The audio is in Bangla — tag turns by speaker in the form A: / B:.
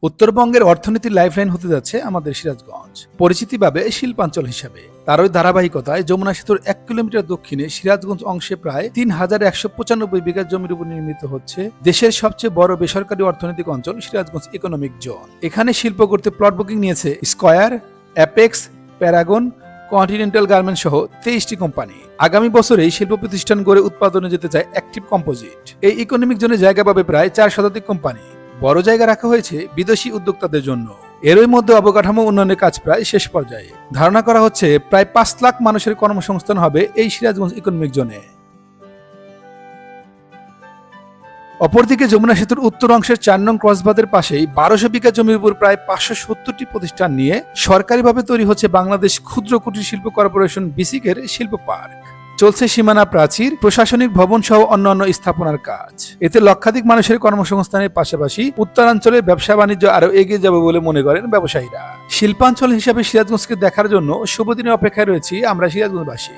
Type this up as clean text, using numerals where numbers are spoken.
A: উত্তরবঙ্গের অর্থনীতির লাইফলাইন হতে যাচ্ছে আমাদের সিরাজগঞ্জ, পরিচিতি পাবে শিল্পাঞ্চল হিসাবে। তারই ধারাবাহিকতায় যমুনা সেতুর 1 কিলোমিটার দক্ষিণে সিরাজগঞ্জ অংশে প্রায় 3195 বিঘা জমির উপর নির্মিত হচ্ছে দেশের সবচেয়ে বড় বেসরকারি অর্থনৈতিক অঞ্চল সিরাজগঞ্জ ইকোনমিক জোন। এখানে শিল্প করতে প্লট বুকিং নিয়েছে square, apex, Paragon, continental garments সহ 23টি কোম্পানি। আগামী বছরে এই শিল্প প্রতিষ্ঠান গড়ে উৎপাদনে যেতে চায় অ্যাক্টিভ কম্পোজিট। এই ইকোনমিক জোনে জায়গা পাবে প্রায় 4 শতাধিক কোম্পানি। বড় জায়গা রাখা হয়েছে বিদেশি উদ্যোক্তাদের জন্য। এরই মধ্যে অবকাঠামো উন্নয়নের কাজ প্রায় শেষ পর্যায়ে। ধারণা করা হচ্ছে প্রায় 5 লাখ মানুষের কর্মসংস্থান হবে এই সিরাজগঞ্জ ইকোনমিক জোনে। অপরদিকে যমুনা সেতুর উত্তর অংশের 4 নং ক্রসবাদের পাশেই 1200 বিঘা জমির উপর প্রায় 570টি প্রতিষ্ঠান নিয়ে সরকারিভাবে তৈরি হচ্ছে বাংলাদেশ ক্ষুদ্র কুটির শিল্প কর্পোরেশন বিসিকের শিল্প পার্ক। চলছে সীমানা প্রাচীর, প্রশাসনিক ভবন সহ অন্যান্য স্থাপনার কাজ। এতে লক্ষাধিক মানুষের কর্মসংস্থানের পাশাপাশি উত্তরাঞ্চলের ব্যবসা বাণিজ্য আরও এগিয়ে যাবে বলে মনে করেন ব্যবসায়ীরা। শিল্পাঞ্চল হিসাবে সিরাজগঞ্জকে দেখার জন্য শুভদিনের অপেক্ষায় রয়েছি আমরা সিরাজগঞ্জবাসী।